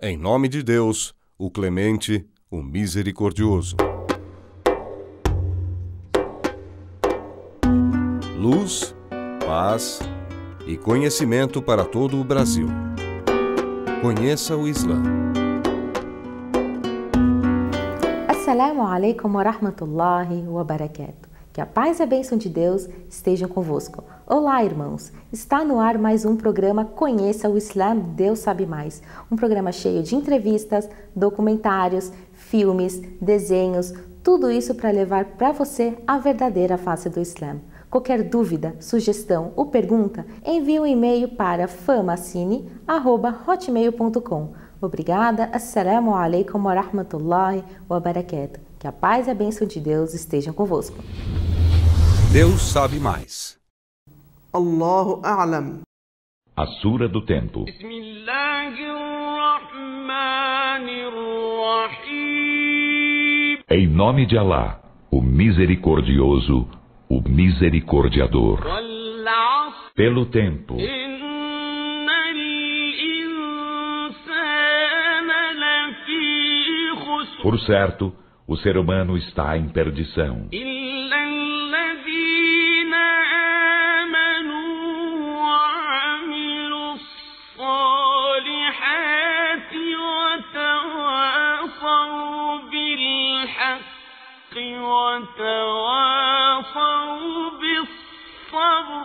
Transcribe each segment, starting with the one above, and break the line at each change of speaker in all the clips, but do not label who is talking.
Em nome de Deus, o clemente, o misericordioso. Luz, paz e conhecimento para todo o Brasil. Conheça o Islã.
Assalamu alaikum wa rahmatullahi wa barakatuh. Que a paz e a bênção de Deus estejam convosco. Olá, irmãos! Está no ar mais um programa Conheça o Islã, Deus Sabe Mais. Um programa cheio de entrevistas, documentários, filmes, desenhos, tudo isso para levar para você a verdadeira face do Islã. Qualquer dúvida, sugestão ou pergunta, envie um e-mail para famacine@hotmail.com. Obrigada, assalamu alaikum wa rahmatullahi wa barakatuh. Que a paz e a bênção de Deus estejam convosco.
Deus sabe mais.
Allahu A'lam.
A Sura do Tempo. Em nome de Alá, o Misericordioso, o Misericordiador. Pelo tempo. Por certo, o ser humano está em perdição.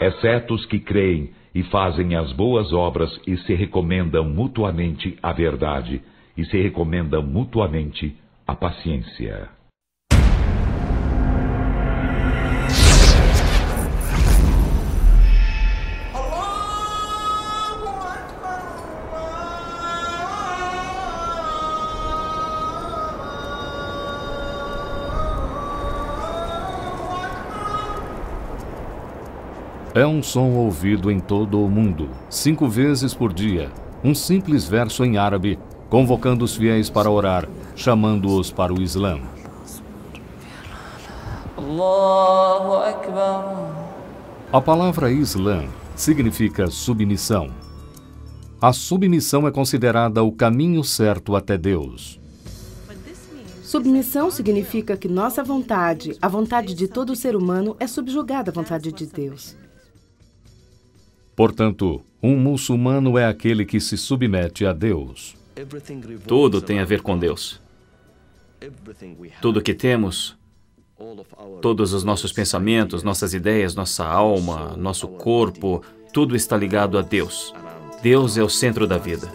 Exceto os que creem e fazem as boas obras e se recomendam mutuamente a verdade e se recomendam mutuamente a paciência.
É um som ouvido em todo o mundo, 5 vezes por dia, um simples verso em árabe, convocando os fiéis para orar, chamando-os para o Islã. A palavra Islã significa submissão. A submissão é considerada o caminho certo até Deus.
Submissão significa que nossa vontade, a vontade de todo ser humano, é subjugada à vontade de Deus.
Portanto, um muçulmano é aquele que se submete a Deus.
Tudo tem a ver com Deus. Tudo que temos, todos os nossos pensamentos, nossas ideias, nossa alma, nosso corpo, tudo está ligado a Deus. Deus é o centro da vida.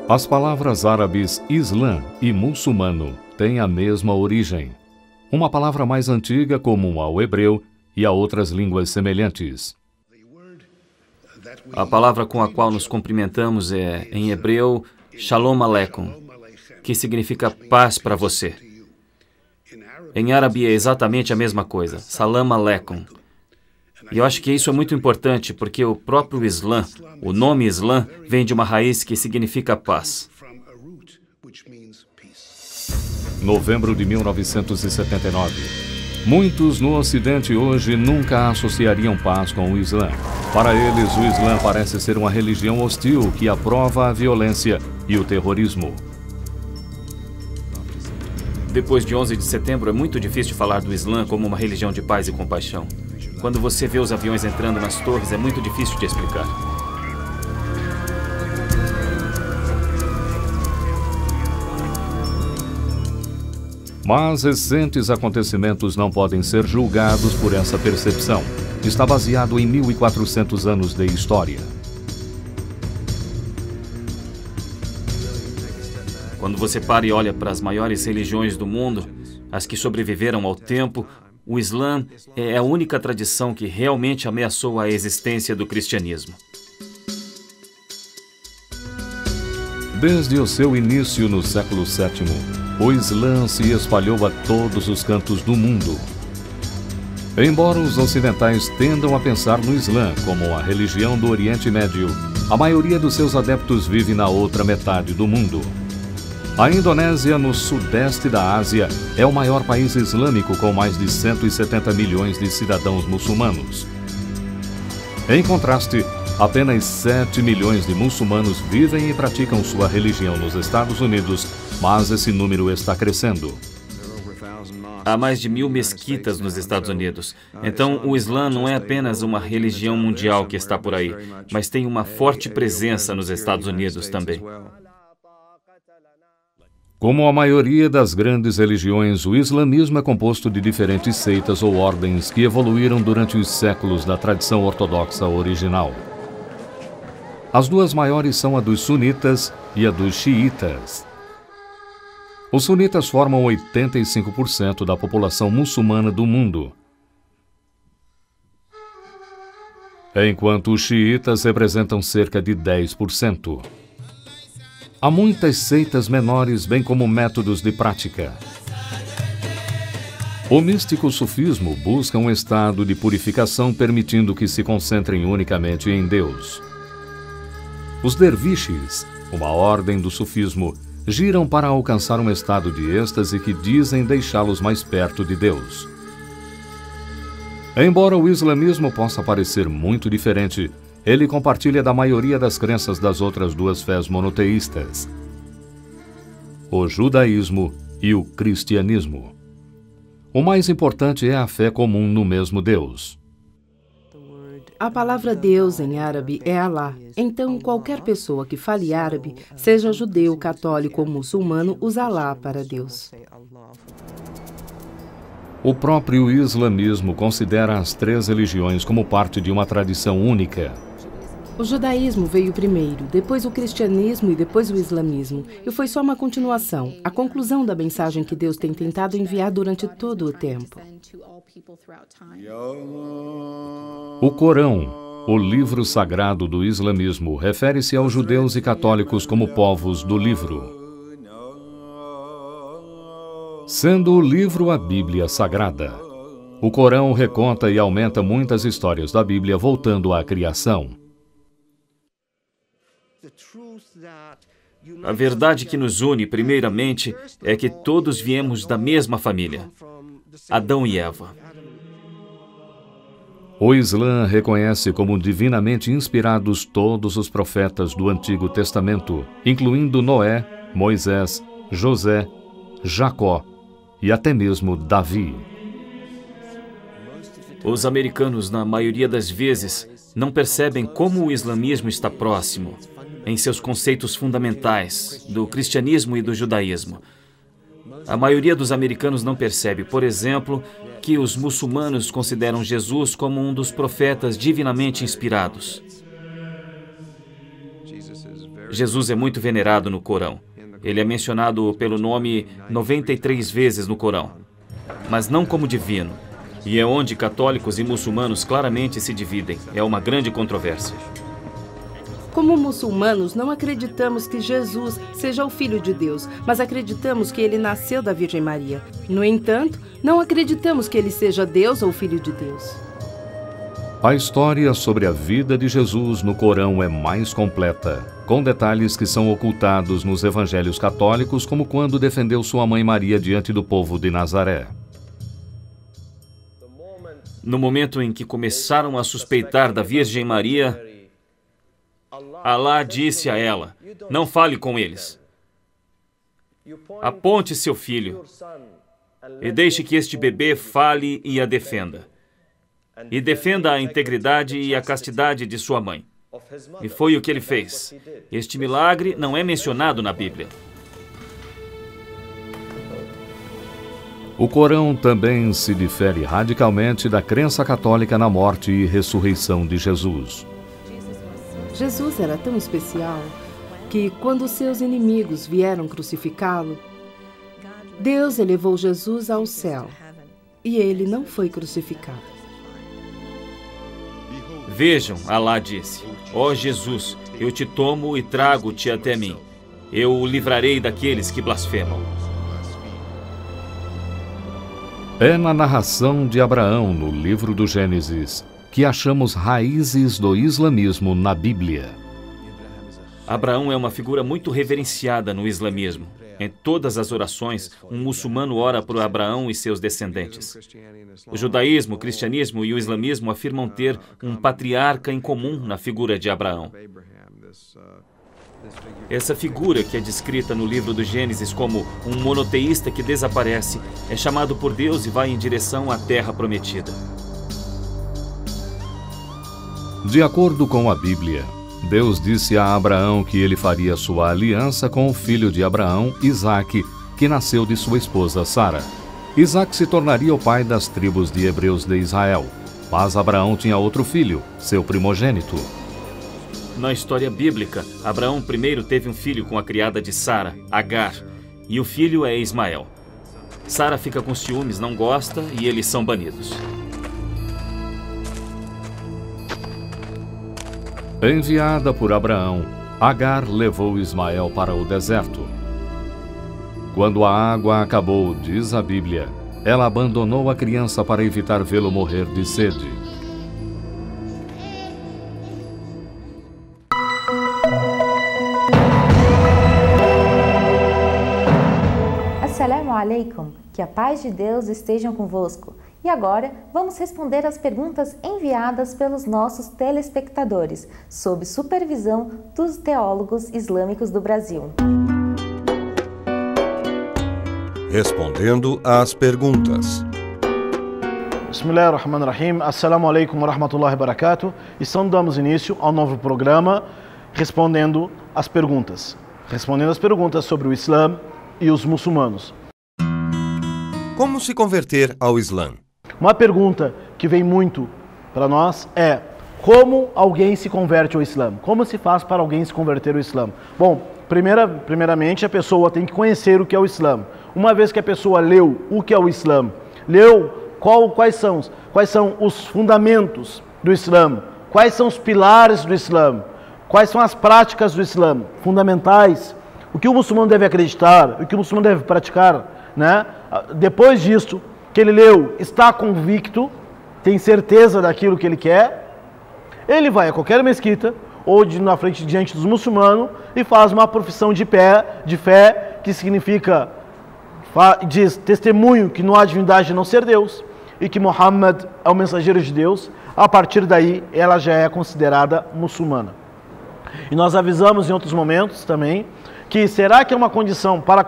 As palavras árabes Islã e muçulmano têm a mesma origem. Uma palavra mais antiga comum ao hebreu e a outras línguas semelhantes.
A palavra com a qual nos cumprimentamos é, em hebreu, Shalom Aleikum, que significa paz para você. Em árabe é exatamente a mesma coisa, Salam Aleikum. E eu acho que isso é muito importante, porque o próprio Islã, o nome Islã, vem de uma raiz que significa paz.
Novembro de 1979. Muitos no Ocidente hoje nunca associariam paz com o Islã. Para eles, o Islã parece ser uma religião hostil que aprova a violência e o terrorismo.
Depois de 11 de setembro, é muito difícil falar do Islã como uma religião de paz e compaixão. Quando você vê os aviões entrando nas torres, é muito difícil de explicar.
Mas recentes acontecimentos não podem ser julgados por essa percepção. Está baseado em 1400 anos de história.
Quando você para e olha para as maiores religiões do mundo, as que sobreviveram ao tempo, o Islã é a única tradição que realmente ameaçou a existência do cristianismo.
Desde o seu início no século VII, o Islã se espalhou a todos os cantos do mundo. Embora os ocidentais tendam a pensar no Islã como a religião do Oriente Médio, a maioria dos seus adeptos vive na outra metade do mundo. A Indonésia, no sudeste da Ásia, é o maior país islâmico com mais de 170 milhões de cidadãos muçulmanos. Em contraste, Apenas 7 milhões de muçulmanos vivem e praticam sua religião nos Estados Unidos, mas esse número está crescendo.
Há mais de 1000 mesquitas nos Estados Unidos. Então, o Islã não é apenas uma religião mundial que está por aí, mas tem uma forte presença nos Estados Unidos também.
Como a maioria das grandes religiões, o islamismo é composto de diferentes seitas ou ordens que evoluíram durante os séculos da tradição ortodoxa original. As duas maiores são a dos sunitas e a dos xiitas. Os sunitas formam 85% da população muçulmana do mundo, enquanto os xiitas representam cerca de 10%. Há muitas seitas menores, bem como métodos de prática. O místico sufismo busca um estado de purificação permitindo que se concentrem unicamente em Deus. Os derviches, uma ordem do sufismo, giram para alcançar um estado de êxtase que dizem deixá-los mais perto de Deus. Embora o islamismo possa parecer muito diferente, ele compartilha da maioria das crenças das outras duas fés monoteístas, o judaísmo e o cristianismo. O mais importante é a fé comum no mesmo Deus.
A palavra Deus em árabe é Alá. Então, qualquer pessoa que fale árabe, seja judeu, católico ou muçulmano, usa Alá para Deus.
O próprio islamismo considera as três religiões como parte de uma tradição única.
O judaísmo veio primeiro, depois o cristianismo e depois o islamismo. E foi só uma continuação, a conclusão da mensagem que Deus tem tentado enviar durante todo o tempo.
O Corão, o livro sagrado do islamismo, refere-se aos judeus e católicos como povos do livro, sendo o livro a Bíblia Sagrada. O Corão reconta e aumenta muitas histórias da Bíblia voltando à criação.
A verdade que nos une, primeiramente, é que todos viemos da mesma família, Adão e Eva.
O Islã reconhece como divinamente inspirados todos os profetas do Antigo Testamento, incluindo Noé, Moisés, José, Jacó e até mesmo Davi.
Os americanos, na maioria das vezes, não percebem como o islamismo está próximo, em seus conceitos fundamentais, do cristianismo e do judaísmo. A maioria dos americanos não percebe, por exemplo, que os muçulmanos consideram Jesus como um dos profetas divinamente inspirados. Jesus é muito venerado no Corão. Ele é mencionado pelo nome 93 vezes no Corão, mas não como divino. E é onde católicos e muçulmanos claramente se dividem. É uma grande controvérsia.
Como muçulmanos, não acreditamos que Jesus seja o Filho de Deus, mas acreditamos que ele nasceu da Virgem Maria. No entanto, não acreditamos que ele seja Deus ou Filho de Deus.
A história sobre a vida de Jesus no Corão é mais completa, com detalhes que são ocultados nos evangelhos católicos, como quando defendeu sua mãe Maria diante do povo de Nazaré.
No momento em que começaram a suspeitar da Virgem Maria, Alá disse a ela: não fale com eles. Aponte seu filho e deixe que este bebê fale e a defenda. E defenda a integridade e a castidade de sua mãe. E foi o que ele fez. Este milagre não é mencionado na Bíblia.
O Corão também se difere radicalmente da crença católica na morte e ressurreição de Jesus.
Jesus era tão especial que, quando seus inimigos vieram crucificá-lo, Deus elevou Jesus ao céu e ele não foi crucificado.
Vejam, Alá disse: ó Jesus, eu te tomo e trago-te até mim. Eu o livrarei daqueles que blasfemam.
É na narração de Abraão, no livro do Gênesis, que achamos raízes do islamismo na Bíblia.
Abraão é uma figura muito reverenciada no islamismo. Em todas as orações, um muçulmano ora por Abraão e seus descendentes. O judaísmo, o cristianismo e o islamismo afirmam ter um patriarca em comum na figura de Abraão. Essa figura, que é descrita no livro do Gênesis como um monoteísta que desaparece, é chamado por Deus e vai em direção à terra prometida.
De acordo com a Bíblia, Deus disse a Abraão que ele faria sua aliança com o filho de Abraão, Isaque, que nasceu de sua esposa Sara. Isaque se tornaria o pai das tribos de hebreus de Israel, mas Abraão tinha outro filho, seu primogênito.
Na história bíblica, Abraão primeiro teve um filho com a criada de Sara, Agar, e o filho é Ismael. Sara fica com ciúmes, não gosta, e eles são banidos.
Enviada por Abraão, Agar levou Ismael para o deserto. Quando a água acabou, diz a Bíblia, ela abandonou a criança para evitar vê-lo morrer de sede.
Assalamu alaikum, que a paz de Deus esteja convosco. E agora vamos responder as perguntas enviadas pelos nossos telespectadores, sob supervisão dos teólogos islâmicos do Brasil.
Respondendo às perguntas.
Bismillahirrahmanirrahim. Assalamu alaikum wa rahmatullahi wa barakatuh. Então damos início ao novo programa Respondendo às perguntas. Respondendo às perguntas sobre o Islã e os muçulmanos.
Como se converter ao Islã?
Uma pergunta que vem muito para nós é: como alguém se converte ao Islã? Como se faz para alguém se converter ao Islã? Bom, primeiramente a pessoa tem que conhecer o que é o Islã. Uma vez que a pessoa leu o que é o Islã, leu quais são os fundamentos do Islã, quais são os pilares do Islã, quais são as práticas do Islã fundamentais, o que o muçulmano deve acreditar, o que o muçulmano deve praticar, né? Depois disso, que ele leu, está convicto, tem certeza daquilo que ele quer, ele vai a qualquer mesquita ou na frente diante dos muçulmanos e faz uma profissão de fé, que significa, diz testemunho que não há divindade a não ser Deus e que Muhammad é o mensageiro de Deus. A partir daí, ela já é considerada muçulmana. E nós avisamos em outros momentos também que será que é uma condição para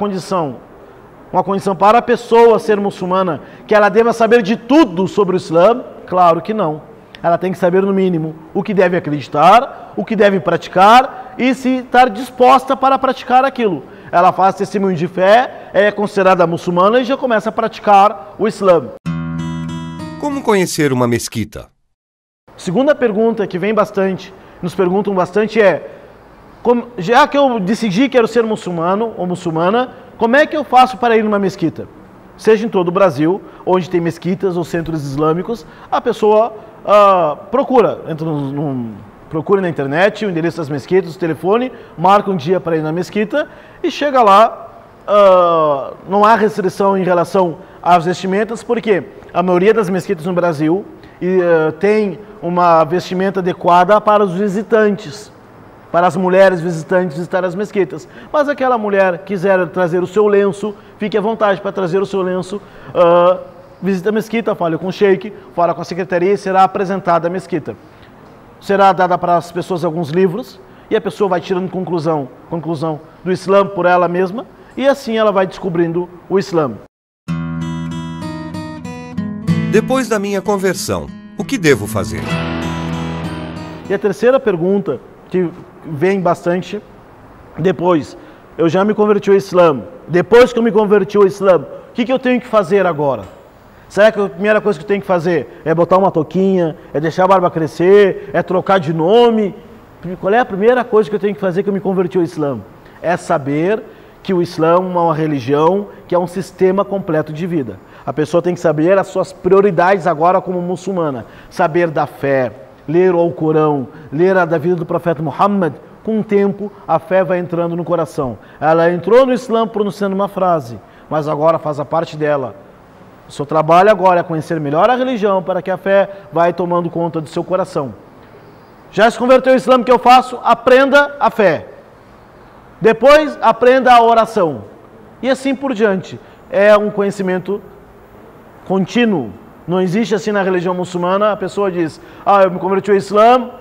a pessoa ser muçulmana que ela deva saber de tudo sobre o Islã? Claro que não. Ela tem que saber no mínimo o que deve acreditar, o que deve praticar e se estar disposta para praticar aquilo. Ela faz testemunho de fé, é considerada muçulmana e já começa a praticar o Islã.
Como conhecer uma mesquita?
Segunda pergunta que vem bastante, nos perguntam bastante é: já que eu decidi que quero ser muçulmano ou muçulmana, como é que eu faço para ir numa mesquita? Seja em todo o Brasil, onde tem mesquitas ou centros islâmicos, a pessoa procura na internet o endereço das mesquitas, o telefone, marca um dia para ir na mesquita e chega lá. Não há restrição em relação às vestimentas, porque a maioria das mesquitas no Brasil tem uma vestimenta adequada para os visitantes, para as mulheres visitantes visitar as mesquitas. Mas aquela mulher quiser trazer o seu lenço, fique à vontade para trazer o seu lenço, visita a mesquita, fale com o sheik, fala com a secretaria e será apresentada a mesquita. Será dada para as pessoas alguns livros e a pessoa vai tirando conclusão do Islã por ela mesma e assim ela vai descobrindo o Islã.
Depois da minha conversão, o que devo fazer?
E a terceira pergunta que vem bastante: depois, eu já me converti ao Islã, depois que eu me converti ao Islã, o que eu tenho que fazer agora? Será que a primeira coisa que eu tenho que fazer é botar uma touquinha, é deixar a barba crescer, é trocar de nome? Qual é a primeira coisa que eu tenho que fazer que eu me converti ao Islã? É saber que o Islã é uma religião que é um sistema completo de vida. A pessoa tem que saber as suas prioridades agora como muçulmana, saber da fé, ler o Alcorão, ler a da vida do profeta Muhammad. Com o tempo, a fé vai entrando no coração. Ela entrou no Islã pronunciando uma frase, mas agora faz a parte dela. O seu trabalho agora é conhecer melhor a religião para que a fé vai tomando conta do seu coração. Já se converteu ao Islã, o que eu faço? Aprenda a fé. Depois, aprenda a oração. E assim por diante. É um conhecimento contínuo. Não existe assim na religião muçulmana, a pessoa diz, eu me converti ao Islã,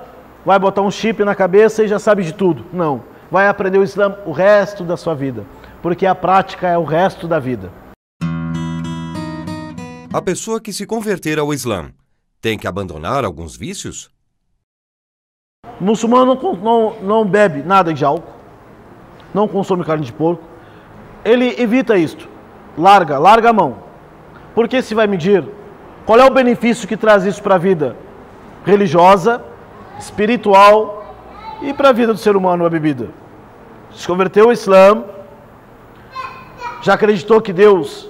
vai botar um chip na cabeça e já sabe de tudo. Não. Vai aprender o Islã o resto da sua vida. Porque a prática é o resto da vida.
A pessoa que se converter ao Islã tem que abandonar alguns vícios?
O muçulmano não bebe nada de álcool, não consome carne de porco. Ele evita isto. Larga a mão. Porque se vai medir, qual é o benefício que traz isso para a vida religiosa, espiritual e para a vida do ser humano, a bebida? Se converteu ao Islã, já acreditou que Deus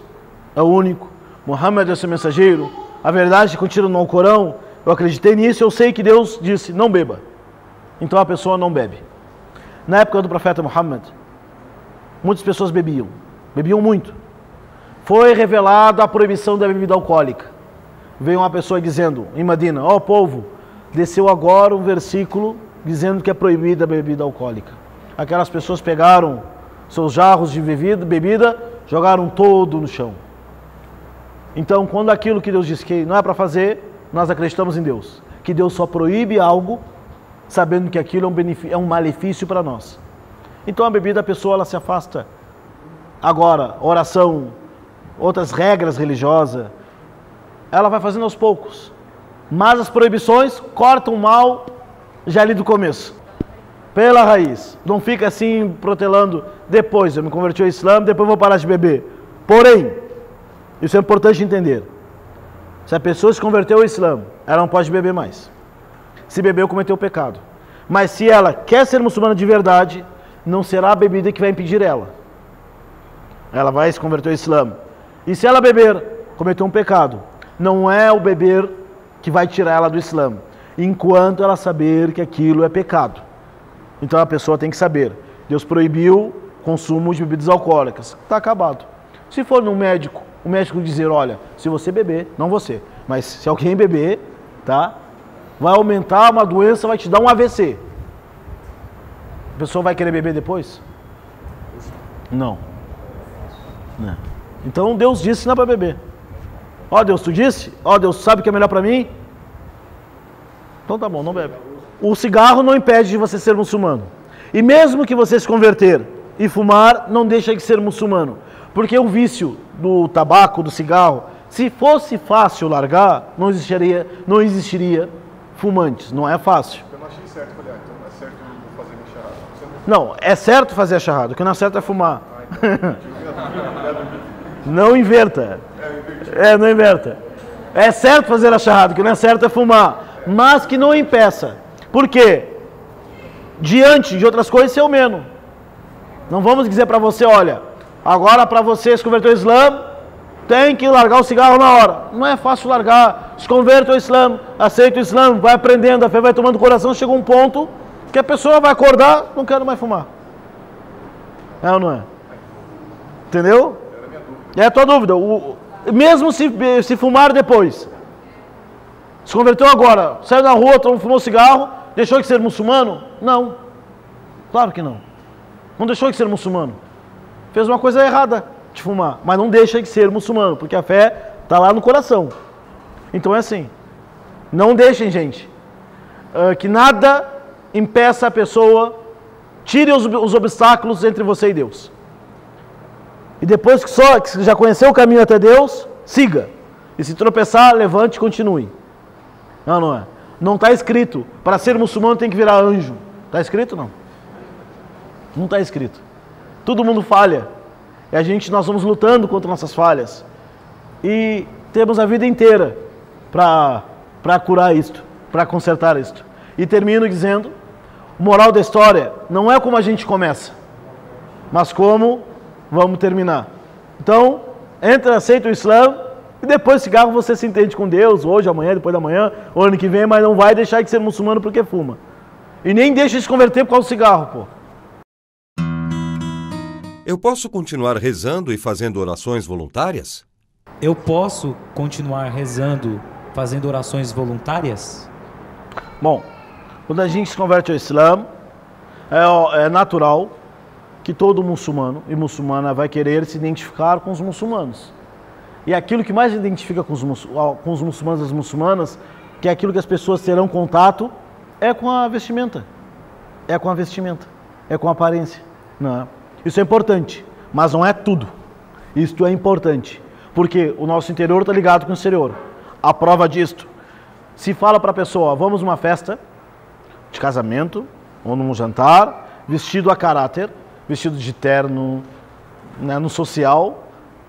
é o único, Muhammad é o seu mensageiro, a verdade contida no Alcorão, eu acreditei nisso, eu sei que Deus disse, não beba. Então a pessoa não bebe. Na época do profeta Muhammad, muitas pessoas bebiam muito. Foi revelada a proibição da bebida alcoólica. Veio uma pessoa dizendo, em Medina, povo, desceu agora um versículo dizendo que é proibida a bebida alcoólica. Aquelas pessoas pegaram seus jarros de bebida, jogaram todo no chão. Então, quando aquilo que Deus disse que não é para fazer, nós acreditamos em Deus. Que Deus só proíbe algo, sabendo que aquilo é um malefício para nós. Então, a bebida, a pessoa ela se afasta. Agora, oração, outras regras religiosas, ela vai fazendo aos poucos. Mas as proibições cortam o mal já ali do começo. Pela raiz. Não fica assim protelando, depois eu me converti ao Islã, depois vou parar de beber. Porém, isso é importante entender. Se a pessoa se converteu ao Islã, ela não pode beber mais. Se bebeu, cometeu pecado. Mas se ela quer ser muçulmana de verdade, não será a bebida que vai impedir ela. Ela vai se converter ao Islã. E se ela beber, cometeu um pecado. Não é o beber que vai tirar ela do Islã, enquanto ela saber que aquilo é pecado. Então a pessoa tem que saber. Deus proibiu o consumo de bebidas alcoólicas. Está acabado. Se for no médico, o médico dizer, olha, se você beber, não você, mas se alguém beber, tá? Vai aumentar uma doença, vai te dar um AVC. A pessoa vai querer beber depois? Não. Então Deus disse que não é para beber. Deus, tu disse? Deus sabe que é melhor para mim? Então tá bom, não bebe. O cigarro não impede de você ser muçulmano. E mesmo que você se converter e fumar, não deixa de ser muçulmano. Porque o vício do tabaco, do cigarro, se fosse fácil largar, não existiria fumantes. Não é fácil.
Eu não achei certo, então é certo fazer a shahada.
Não, é certo fazer a shahada. O que não é certo é fumar. Não inverta. Não inverta. É certo fazer a shahada. O que não é certo é fumar. Mas que não impeça. Por quê? Diante de outras coisas, ser humano. Não vamos dizer para você, olha, agora para você se converter ao Islã, tem que largar o cigarro na hora. Não é fácil largar. Se converte ao Islã, aceita o Islã, vai aprendendo, a fé vai tomando coração, chega um ponto que a pessoa vai acordar, não quero mais fumar. É ou não é? Entendeu? É a tua dúvida. Mesmo se fumar depois, se converteu agora, saiu na rua, fumou cigarro, deixou de ser muçulmano? Não. Claro que não. Não deixou de ser muçulmano. Fez uma coisa errada de fumar, mas não deixa de ser muçulmano, porque a fé está lá no coração. Então é assim. Não deixem, gente, que nada impeça a pessoa, tire os obstáculos entre você e Deus. E depois que já conheceu o caminho até Deus, siga. E se tropeçar, levante e continue. Não é. Não está escrito, para ser muçulmano tem que virar anjo. Está escrito? Não. Não está escrito. Todo mundo falha. E nós vamos lutando contra nossas falhas. E temos a vida inteira para curar isto, para consertar isto. E termino dizendo, moral da história, não é como a gente começa, mas como vamos terminar. Então, aceita o Islã, e depois cigarro você se entende com Deus, hoje, amanhã, depois da manhã, ou ano que vem, mas não vai deixar de ser muçulmano porque fuma. E nem deixa de se converter por causa do cigarro, pô.
Eu posso continuar rezando e fazendo orações voluntárias?
Eu posso continuar rezando, fazendo orações voluntárias?
Bom, quando a gente se converte ao Islã, é natural que todo muçulmano e muçulmana vai querer se identificar com os muçulmanos. E aquilo que mais identifica com os muçulmanos e as muçulmanas, que é aquilo que as pessoas terão contato, é com a vestimenta. É com a vestimenta. É com a aparência. Não é? Isso é importante, mas não é tudo. Isto é importante, porque o nosso interior está ligado com o exterior. A prova disto, se fala para a pessoa, vamos numa festa de casamento, ou num jantar, vestido a caráter, vestido de terno, né, no social,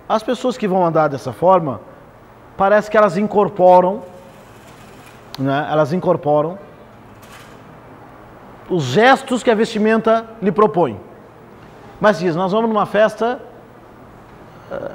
as pessoas que vão andar dessa forma, parece que elas incorporam, né, os gestos que a vestimenta lhe propõe. Mas diz, nós vamos numa festa,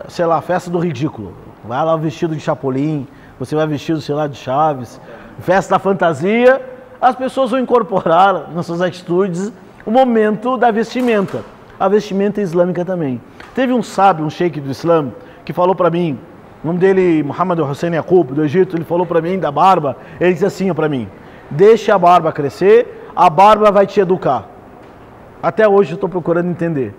sei lá, festa do ridículo. Vai lá vestido de Chapolin, você vai vestido, sei lá, de Chaves, festa da fantasia, as pessoas vão incorporar nas suas atitudes o momento da vestimenta. A vestimenta islâmica também. Teve um sábio, um sheik do Islã, que falou para mim, o nome dele, Muhammad Hussein Yaqub, do Egito, ele falou para mim da barba, ele disse assim para mim, deixa a barba crescer, a barba vai te educar. Até hoje eu estou procurando entender.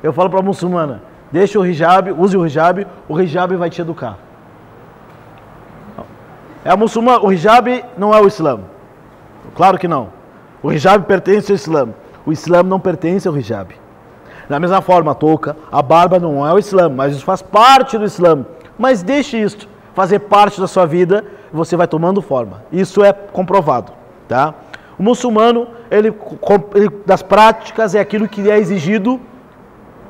Eu falo para a muçulmana, deixa o hijab, use o hijab vai te educar. É a muçulmana, o hijab não é o Islã. Claro que não. O hijab pertence ao Islã. O Islã não pertence ao hijab. Da mesma forma, a touca, a barba não é o Islã, mas isso faz parte do Islã. Mas deixe isto fazer parte da sua vida, você vai tomando forma. Isso é comprovado, tá? O muçulmano, ele das práticas é aquilo que é exigido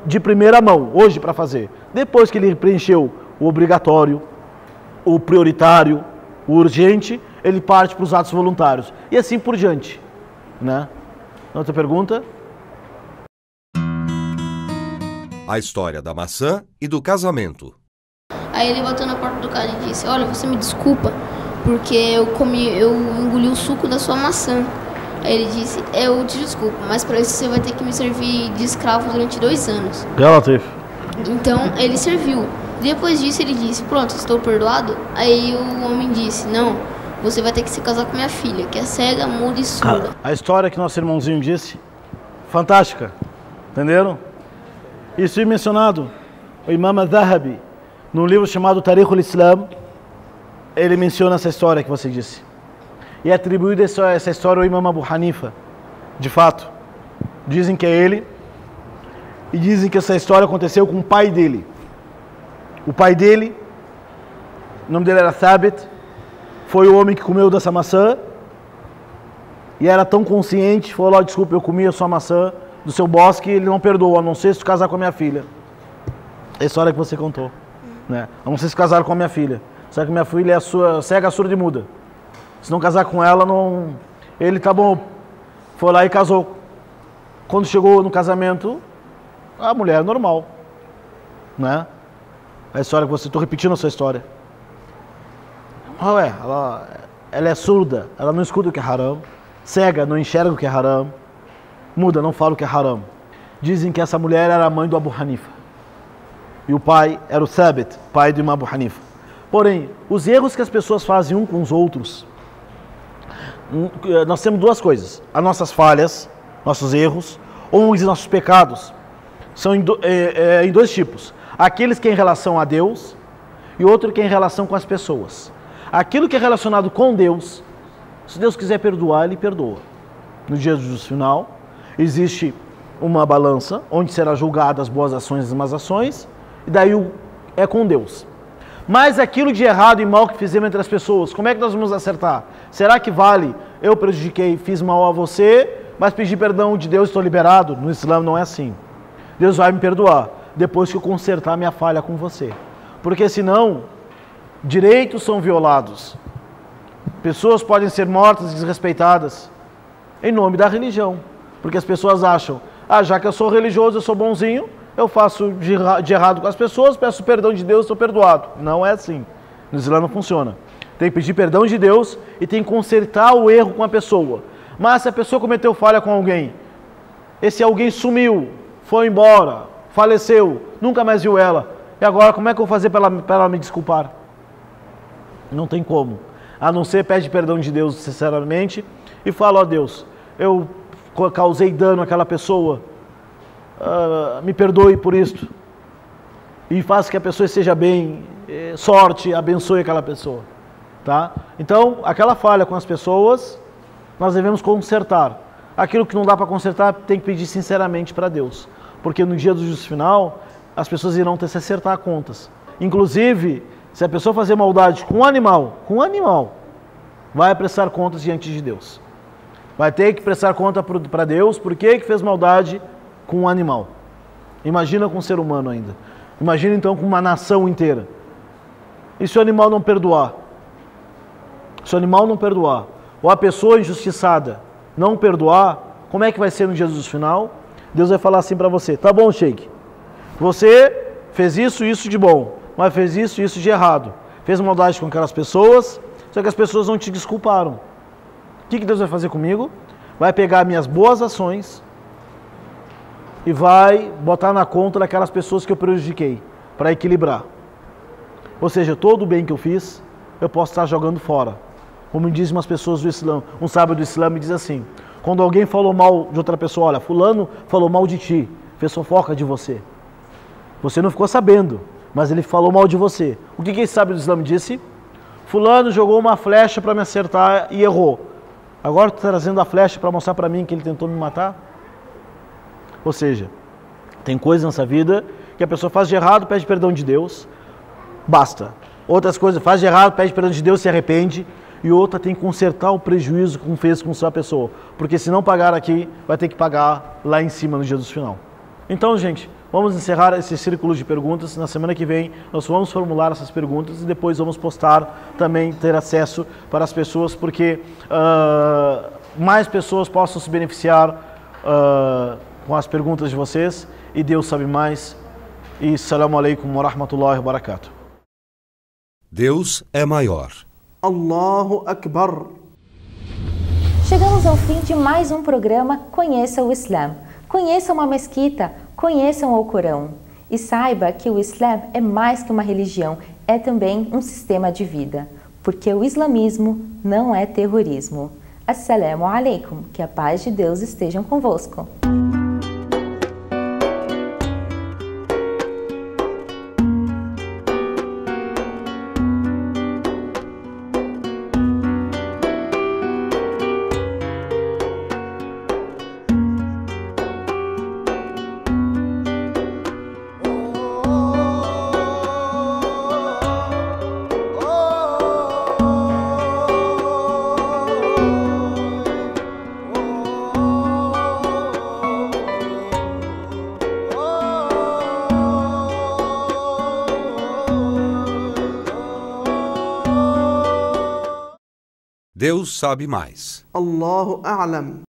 de primeira mão, hoje para fazer. Depois que ele preencheu o obrigatório, o prioritário, o urgente, ele parte para os atos voluntários. E assim por diante, né? Outra pergunta?
A história da maçã e do casamento.
Aí ele bateu na porta do cara e disse, olha, você me desculpa, porque eu engoli o suco da sua maçã. Aí ele disse, eu te desculpo, mas para isso você vai ter que me servir de escravo durante 2 anos.
Relativo.
Então ele serviu. Depois disso ele disse, pronto, estou perdoado? Aí o homem disse, não, você vai ter que se casar com minha filha, que é cega, muda e surda.
A história que nosso irmãozinho disse, fantástica, entenderam? Isso é mencionado, o Imam al-Zahabi, num livro chamado Tarikh al-Islam, ele menciona essa história que você disse. E é atribuída essa história ao Imam Abu Hanifa, de fato. Dizem que é ele, e dizem que essa história aconteceu com o pai dele. O pai dele, o nome dele era Thabit, foi o homem que comeu dessa maçã, e era tão consciente, falou, desculpa, eu comi a sua maçã do seu bosque, ele não perdoou, a não ser se casar com a minha filha. É a história que você contou, né? A não ser se casar com a minha filha. Só que minha filha é cega, surda e muda. Se não casar com ela, não... Ele, tá bom, foi lá e casou. Quando chegou no casamento, a mulher é normal, né? A história que você... Estou repetindo a sua história. Ué, ela é surda, ela não escuta o que é haram. Cega, não enxerga o que é haram. Muda, não fala o que é haram. Dizem que essa mulher era a mãe do Abu Hanifa. E o pai era o Thabit, pai do Imam Abu Hanifa. Porém, os erros que as pessoas fazem um com os outros, nós temos 2 coisas. As nossas falhas, nossos erros, ou os nossos pecados, são em 2 tipos. Aqueles que é em relação a Deus e outro que é em relação com as pessoas. Aquilo que é relacionado com Deus, se Deus quiser perdoar, Ele perdoa. No dia do juízo final, existe uma balança onde será julgada as boas ações e as más ações, e daí é com Deus. Mas aquilo de errado e mal que fizemos entre as pessoas, como é que nós vamos acertar? Será que vale, eu prejudiquei, fiz mal a você, mas pedi perdão de Deus, estou liberado? No Islã não é assim. Deus vai me perdoar depois que eu consertar minha falha com você. Porque senão, direitos são violados. Pessoas podem ser mortas e desrespeitadas em nome da religião. Porque as pessoas acham, já que eu sou religioso, eu sou bonzinho, eu faço de errado com as pessoas, peço perdão de Deus, estou perdoado. Não é assim. No Islã não funciona. Tem que pedir perdão de Deus e tem que consertar o erro com a pessoa. Mas se a pessoa cometeu falha com alguém, esse alguém sumiu, foi embora, faleceu, nunca mais viu ela, e agora como é que eu vou fazer para ela me desculpar? Não tem como. A não ser pede perdão de Deus sinceramente e fala, ó Deus, eu causei dano àquela pessoa, me perdoe por isto. E faça que a pessoa esteja bem, sorte, abençoe aquela pessoa. Tá? Então, aquela falha com as pessoas, nós devemos consertar. Aquilo que não dá para consertar, tem que pedir sinceramente para Deus. Porque no dia do juízo final, as pessoas irão ter que se acertar contas. Inclusive, se a pessoa fazer maldade com um animal, vai prestar contas diante de Deus. Vai ter que prestar conta para Deus por que fez maldade com um animal. Imagina com um ser humano ainda. Imagina então com uma nação inteira. E se o animal não perdoar? Se o animal não perdoar, ou a pessoa injustiçada não perdoar, como é que vai ser no dia do juízo final? Deus vai falar assim para você: tá bom, Sheik, você fez isso de bom, mas fez isso de errado. Fez maldade com aquelas pessoas, só que as pessoas não te desculparam. O que Deus vai fazer comigo? Vai pegar minhas boas ações e vai botar na conta daquelas pessoas que eu prejudiquei, para equilibrar. Ou seja, todo o bem que eu fiz, eu posso estar jogando fora. Como dizem umas pessoas do Islã, um sábio do Islã me diz assim: quando alguém falou mal de outra pessoa, olha, fulano falou mal de ti, fez fofoca de você. Você não ficou sabendo, mas ele falou mal de você. O que esse sábio do Islã me disse? Fulano jogou uma flecha para me acertar e errou. Agora está trazendo a flecha para mostrar para mim que ele tentou me matar? Ou seja, tem coisas nessa vida que a pessoa faz de errado, pede perdão de Deus, basta. Outras coisas, faz de errado, pede perdão de Deus, se arrepende. E outra tem que consertar o prejuízo que fez com sua pessoa. Porque se não pagar aqui, vai ter que pagar lá em cima no dia do final. Então, gente, vamos encerrar esse círculo de perguntas. Na semana que vem, nós vamos formular essas perguntas e depois vamos postar também, ter acesso para as pessoas, porque mais pessoas possam se beneficiar com as perguntas de vocês. E Deus sabe mais. E Assalamu alaikum wa rahmatullahi wa barakatuh.
Deus é maior.
Allahu Akbar.
Chegamos ao fim de mais um programa Conheça o Islã. Conheça uma mesquita, conheçam o Alcorão. E saiba que o Islã é mais que uma religião, é também um sistema de vida. Porque o islamismo não é terrorismo. Assalamu alaikum, que a paz de Deus esteja convosco.
Deus sabe mais.
Allahu a'lam.